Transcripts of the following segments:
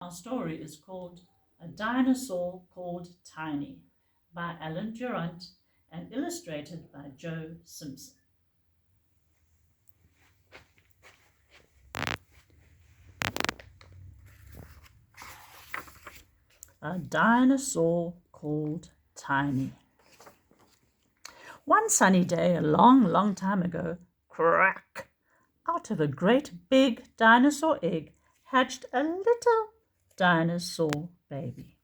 Our story is called A Dinosaur Called Tiny by Alan Durant and illustrated by Jo Simpson. A dinosaur called Tiny. One sunny day, a long, long time ago, crack! Out of a great big dinosaur egg hatched a little dinosaur baby.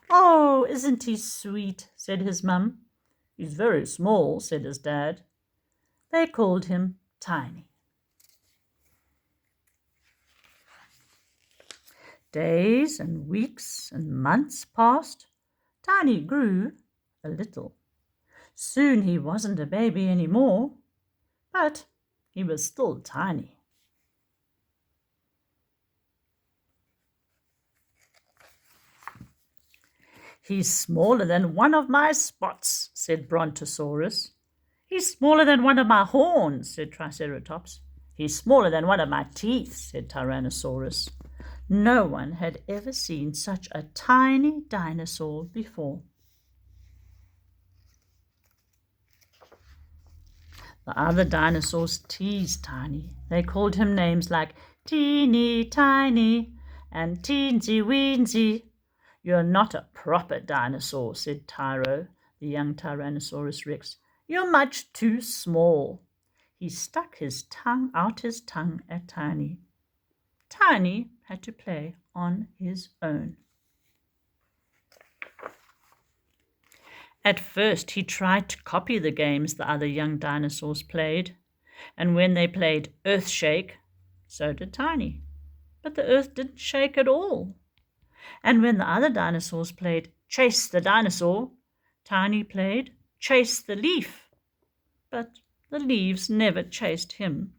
"Oh, isn't he sweet?" said his mum. "He's very small," said his dad. They called him Tiny. Days and weeks and months passed. Tiny grew a little. Soon he wasn't a baby any more, but he was still tiny. "He's smaller than one of my spots," said Brontosaurus. "He's smaller than one of my horns," said Triceratops. "He's smaller than one of my teeth," said Tyrannosaurus. No one had ever seen such a tiny dinosaur before. The other dinosaurs teased Tiny. They called him names like Teeny Tiny and Teensy Weensy. "You're not a proper dinosaur," said Tyro, the young Tyrannosaurus Rex. "You're much too small." He stuck his tongue out at Tiny. Tiny had to play on his own. At first he tried to copy the games the other young dinosaurs played, and when they played Earthshake, so did Tiny. But the earth didn't shake at all. And when the other dinosaurs played Chase the Dinosaur, Tiny played Chase the Leaf. But the leaves never chased him.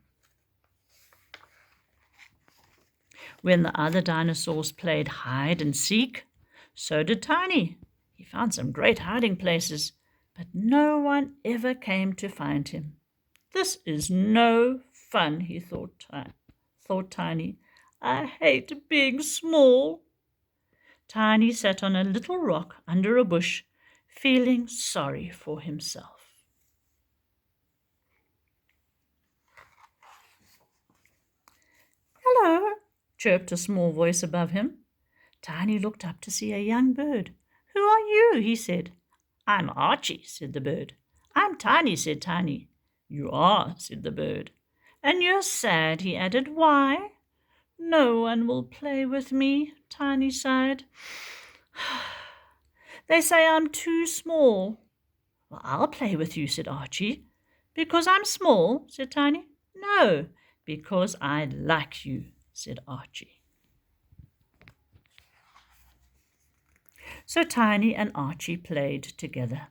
When the other dinosaurs played hide and seek, so did Tiny. He found some great hiding places, but no one ever came to find him. "This is no fun," he thought Tiny. "I hate being small." Tiny sat on a little rock under a bush, feeling sorry for himself. "Hello," chirped a small voice above him. Tiny looked up to see a young bird. "Who are you?" he said. "I'm Archie," said the bird. "I'm Tiny," said Tiny. "You are," said the bird. "And you're sad," he added. "Why?" "No one will play with me," Tiny sighed. "They say I'm too small." "Well, I'll play with you," said Archie. "Because I'm small?" said Tiny. "No, because I like you," said Archie. So Tiny and Archie played together.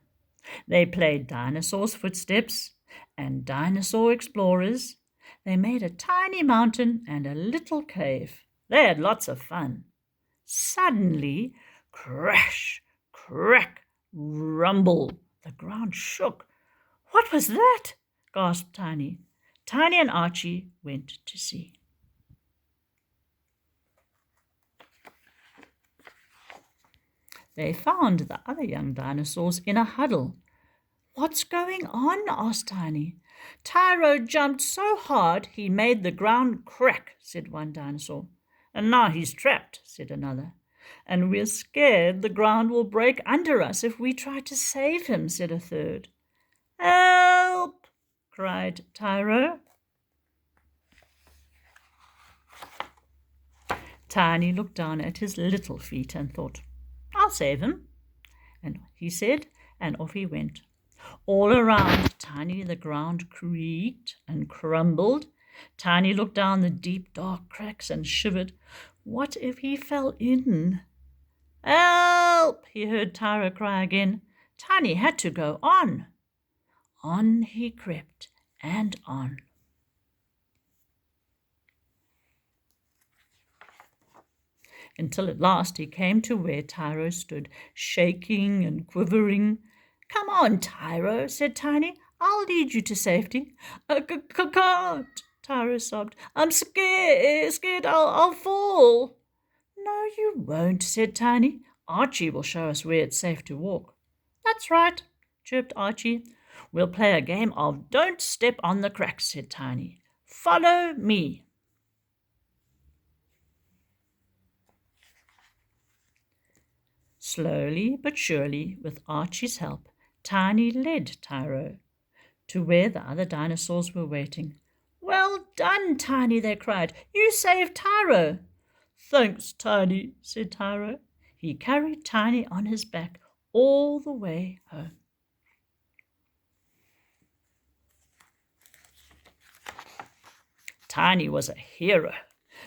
They played Dinosaur's Footsteps and Dinosaur Explorers. They made a tiny mountain and a little cave. They had lots of fun. Suddenly, crash, crack, rumble, the ground shook. "What was that?" gasped Tiny. Tiny and Archie went to see. They found the other young dinosaurs in a huddle. "What's going on?" asked Tiny. "Tyro jumped so hard he made the ground crack," said one dinosaur. "And now he's trapped," said another. "And we're scared the ground will break under us if we try to save him," said a third. "Help!" cried Tyro. Tiny looked down at his little feet and thought, "I'll save him." And he said, and off he went. All around Tiny the ground creaked and crumbled. Tiny looked down the deep dark cracks and shivered. What if he fell in? "Help!" he heard Tyro cry again. Tiny had to go on. On he crept and on. Until at last he came to where Tyro stood, shaking and quivering. "Come on, Tyro," said Tiny. "I'll lead you to safety." "I can't," Tyro sobbed. I'm scared I'll fall. No, you won't, said Tiny. Archie will show us where it's safe to walk. That's right, chirped Archie. We'll play a game of Don't Step on the Cracks, said Tiny. Follow me. Slowly but surely, with Archie's help, Tiny led Tyro to where the other dinosaurs were waiting. Well done, Tiny, they cried. You saved Tyro. Thanks, Tiny, said Tyro. He carried Tiny on his back all the way home. Tiny was a hero.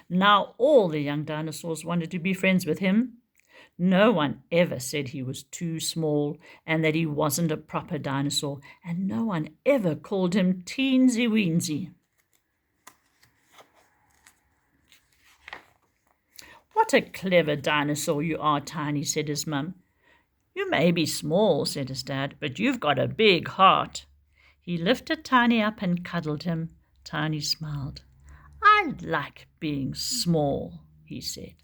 Now all the young dinosaurs wanted to be friends with him. No one ever said he was too small and that he wasn't a proper dinosaur, and no one ever called him teensy weensy. What a clever dinosaur you are, Tiny, said his mum. You may be small, said his dad, but you've got a big heart. He lifted Tiny up and cuddled him. Tiny smiled. I like being small, he said.